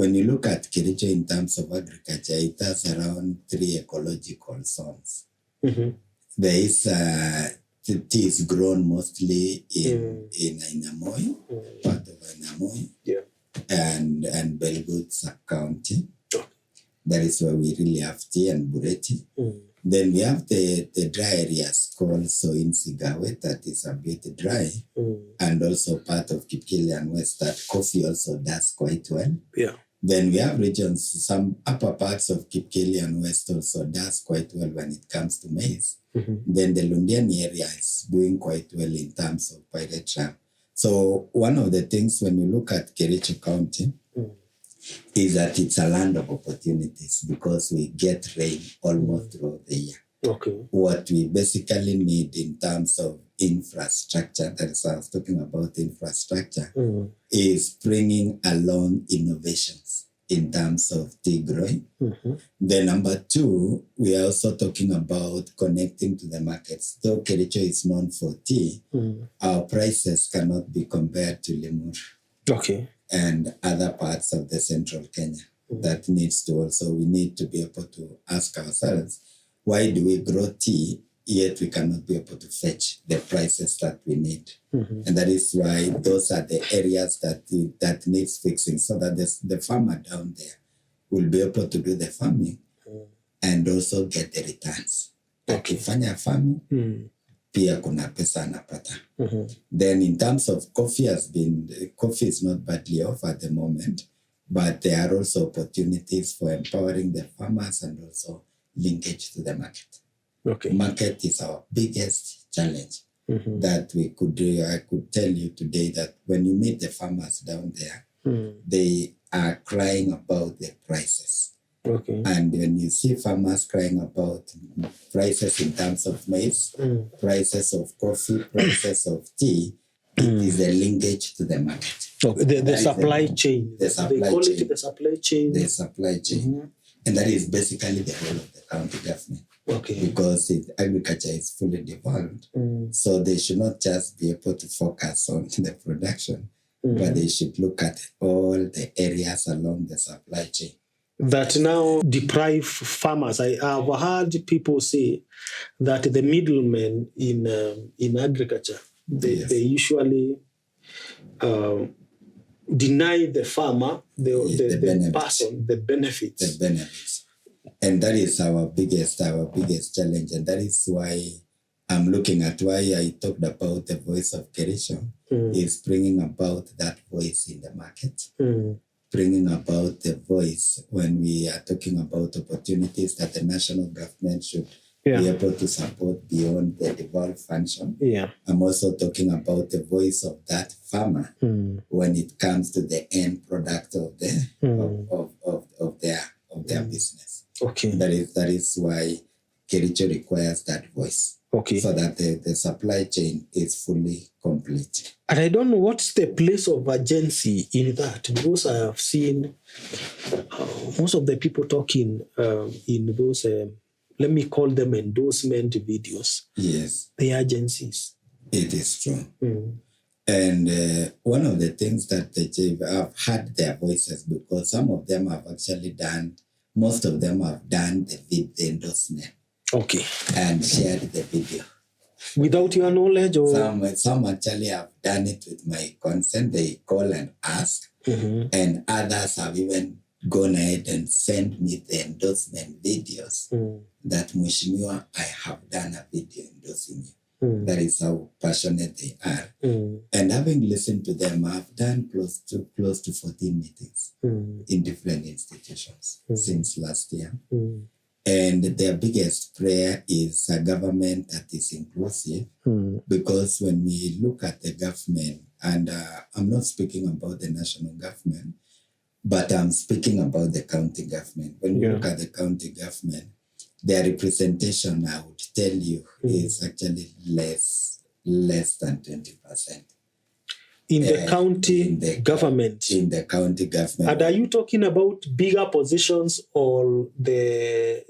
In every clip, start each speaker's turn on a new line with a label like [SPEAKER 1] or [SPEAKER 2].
[SPEAKER 1] when you look at Kericho in terms of agriculture, it has around 3 ecological zones. There is tea is grown mostly in Ainamoi, part of Ainamoi, and Belgut sub-county. That is where we really have tea and bureti. Then we have the dry areas called in Sigawe, that is a bit dry, and also part of Kipkelian West that coffee also does quite well. Then we have regions, some upper parts of Kipkelian West also does quite well when it comes to maize. Then the Ndonye area is doing quite well in terms of pyrethrum. So one of the things when you look at Kericho County is that it's a land of opportunities because we get rain almost throughout the year. What we basically need in terms of infrastructure, that is why I was talking about infrastructure, is bringing along innovations in terms of tea growing. Then number 2, we are also talking about connecting to the markets. Though Kericho is known for tea, our prices cannot be compared to Limur and other parts of the central Kenya. That needs to also, we need to be able to ask ourselves, why do we grow tea, yet we cannot be able to fetch the prices that we need? And that is why those are the areas that needs fixing, so that the farmer down there will be able to do the farming and also get the returns. Akifanya farming, pia kuna pesa anapata. Then in terms of coffee coffee is not badly off at the moment, but there are also opportunities for empowering the farmers and also linkage to the market. Market is our biggest challenge that we could do. I could tell you today that when you meet the farmers down there, they are crying about the prices. And when you see farmers crying about prices in terms of maize, prices of coffee, prices of tea, it is a linkage to the market.
[SPEAKER 2] The supply chain.
[SPEAKER 1] The supply
[SPEAKER 2] they call
[SPEAKER 1] chain.
[SPEAKER 2] it the supply chain.
[SPEAKER 1] The supply chain. And that is basically the role of the county government. Because agriculture is fully devolved. So they should not just be able to focus on the production, but they should look at all the areas along the supply chain
[SPEAKER 2] that now deprive farmers. I have heard people say that the middlemen in agriculture, they usually deny the farmer the benefits.
[SPEAKER 1] The benefits. And that is our biggest challenge. And that is why I'm looking at why I talked about the voice of Kericho, is bringing about that voice in the market. Bringing about the voice when we are talking about opportunities that the national government should be able to support beyond the devolved function. I'm also talking about the voice of that farmer when it comes to the end product of their business. That is why Kericho requires that voice. So that the supply chain is fully complete.
[SPEAKER 2] And I don't know what's the place of urgency in that, because I have seen most of the people talking in those, let me call them endorsement videos.
[SPEAKER 1] Yes.
[SPEAKER 2] The agencies.
[SPEAKER 1] It is true. And one of the things that I've had their voices, because some of them have actually done, most of them have done the endorsement. And shared the video.
[SPEAKER 2] Without your knowledge? Or?
[SPEAKER 1] Some actually have done it with my consent. They call and ask. And others have even gone ahead and sent me the endorsement videos that Mheshimiwa, I have done a video endorsing you. That is how passionate they are. And having listened to them, I've done close to 14 meetings in different institutions since last year. And their biggest prayer is a government that is inclusive, because when we look at the government, and I'm not speaking about the national government, but I'm speaking about the county government. When you look at the county government, their representation, I would tell you, is actually less than 20%.
[SPEAKER 2] In the county government.
[SPEAKER 1] In the county government.
[SPEAKER 2] And are you talking about bigger positions, or the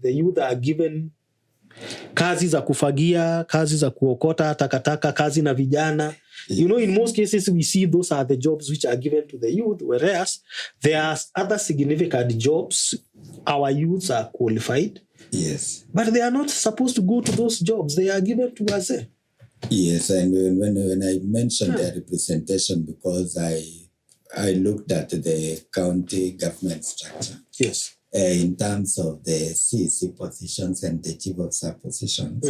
[SPEAKER 2] youth are given kazi za kufagia, kazi za kuokota takataka, kazi na vijana? In most cases, we see those are the jobs which are given to the youth, whereas there are other significant jobs. Our youths are qualified.
[SPEAKER 1] Yes.
[SPEAKER 2] But they are not supposed to go to those jobs. They are given to us.
[SPEAKER 1] Yes, and when I mentioned the representation, because I looked at the county government structure.
[SPEAKER 2] Yes.
[SPEAKER 1] In terms of the CEC positions and the chief of staff positions,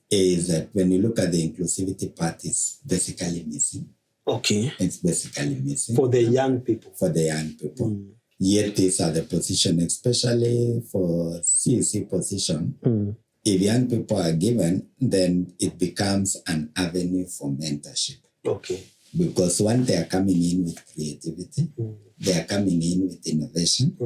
[SPEAKER 1] is that when you look at the inclusivity part, it's basically missing.
[SPEAKER 2] Okay.
[SPEAKER 1] It's basically missing.
[SPEAKER 2] For the young people.
[SPEAKER 1] For the young people. Yet these are the positions, especially for CEC position. If young people are given, then it becomes an avenue for mentorship.
[SPEAKER 2] Okay.
[SPEAKER 1] Because when they are coming in with creativity, they are coming in with innovation,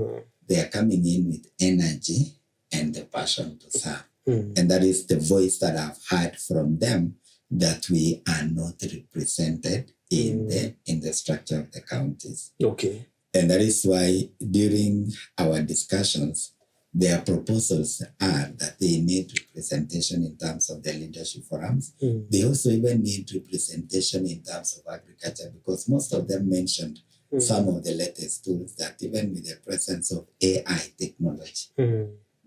[SPEAKER 1] they are coming in with energy and the passion to serve. And that is the voice that I've heard from them, that we are not represented in the structure of the counties.
[SPEAKER 2] Okay.
[SPEAKER 1] And that is why during our discussions, their proposals are that they need representation in terms of the leadership forums. They also even need representation in terms of agriculture, because most of them mentioned some of the latest tools that even with the presence of AI technology,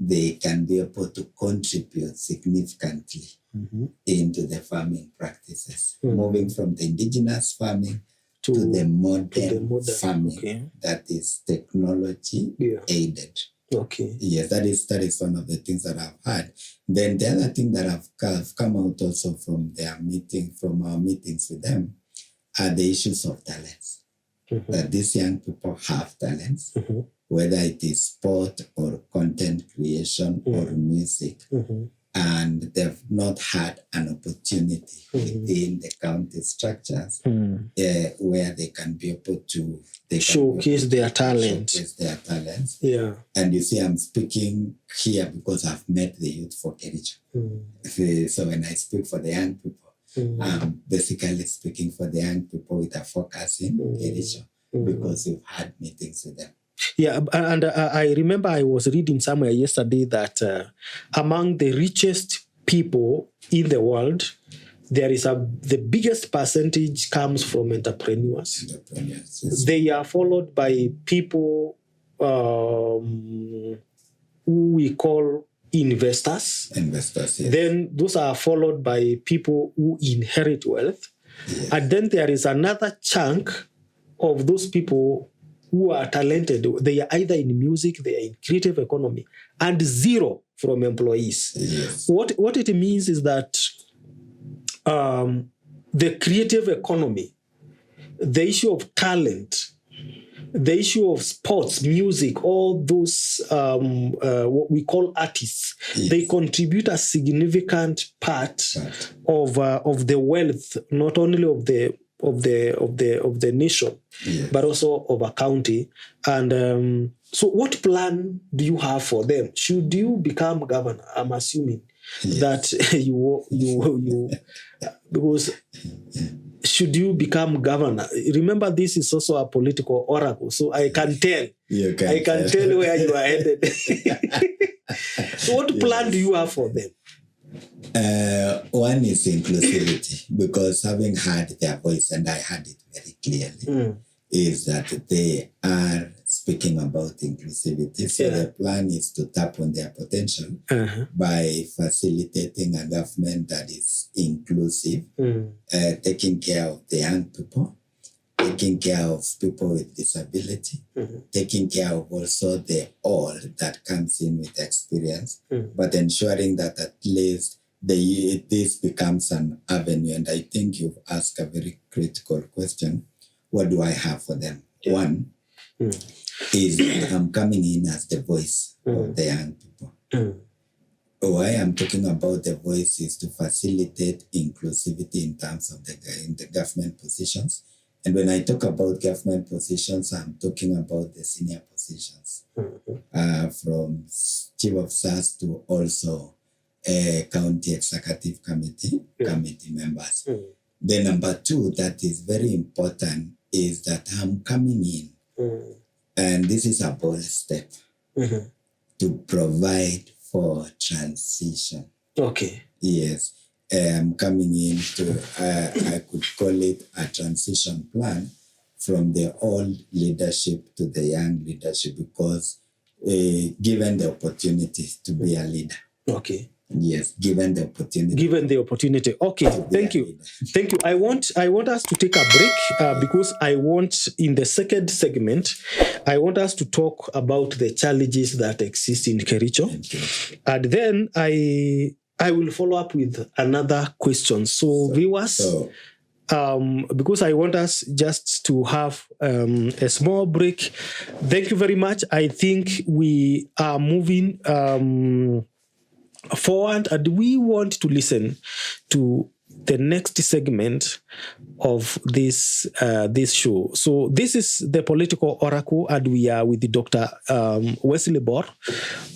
[SPEAKER 1] they can be able to contribute significantly into the farming practices, moving from the indigenous farming to the modern farming that is technology aided.
[SPEAKER 2] Okay.
[SPEAKER 1] Yes, that is one of the things that I've heard. Then the other thing that have come out also from our meetings with them, are the issues of talents. That these young people have talents, whether it is sport or content creation or music, and they've not had an opportunity within the county structures where they can be able to
[SPEAKER 2] showcase their talent.
[SPEAKER 1] Showcase their talents.
[SPEAKER 2] Yeah.
[SPEAKER 1] And you see, I'm speaking here because I've met the youth for Kericho. So when I speak for the young people, I'm basically speaking for the young people with a focus in Kericho, because we've had meetings with them.
[SPEAKER 2] Yeah, and I remember I was reading somewhere yesterday that among the richest people in the world, there is the biggest percentage comes from entrepreneurs.
[SPEAKER 1] Yes.
[SPEAKER 2] They are followed by people who we call investors.
[SPEAKER 1] Investors, yes.
[SPEAKER 2] Then those are followed by people who inherit wealth.
[SPEAKER 1] Yes.
[SPEAKER 2] And then there is another chunk of those people who are talented. They are either in music, they are in creative economy, and zero from employees.
[SPEAKER 1] Yes.
[SPEAKER 2] What it means is that the creative economy, the issue of talent, the issue of sports, music, all those what we call artists, they contribute a significant part of the wealth, not only of the nation, but also of a county. And so what plan do you have for them? Should you become governor? I'm assuming that you because should you become governor? Remember, this is also a political oracle, so I can tell. I can tell where you are headed. So what plan do you have for them?
[SPEAKER 1] One is inclusivity, because having heard their voice, and I heard it very clearly, is that they are speaking about inclusivity. So the plan is to tap on their potential by facilitating a government that is inclusive, taking care of the young people, taking care of people with disability, taking care of also the old that comes in with experience, but ensuring that at least this becomes an avenue. And I think you've asked a very critical question. What do I have for them? One is I'm coming in as the voice of the young people. Why I'm talking about the voice is to facilitate inclusivity in terms of the government positions. And when I talk about government positions, I'm talking about the senior positions, from chief of SAS to also county executive committee members. The number two that is very important is that I'm coming in, and this is a bold step, to provide for transition.
[SPEAKER 2] Okay.
[SPEAKER 1] Yes. coming into, I could call it a transition plan from the old leadership to the young leadership, because given the opportunity to be a leader.
[SPEAKER 2] Okay.
[SPEAKER 1] Yes, given the opportunity.
[SPEAKER 2] Given the opportunity. Okay, thank you. Thank you. I want us to take a break because I want, in the second segment, I want us to talk about the challenges that exist in Kericho. And then I will follow up with another question. So viewers, because I want us just to have a small break. Thank you very much. I think we are moving forward, and we want to listen to the next segment of this show. So this is the Political Oracle, and we are with Dr. Wesley Bor,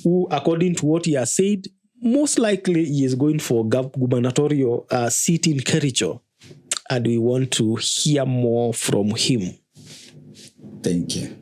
[SPEAKER 2] who, according to what he has said, most likely he is going for gubernatorial seat in Kericho, and we want to hear more from him.
[SPEAKER 1] Thank you.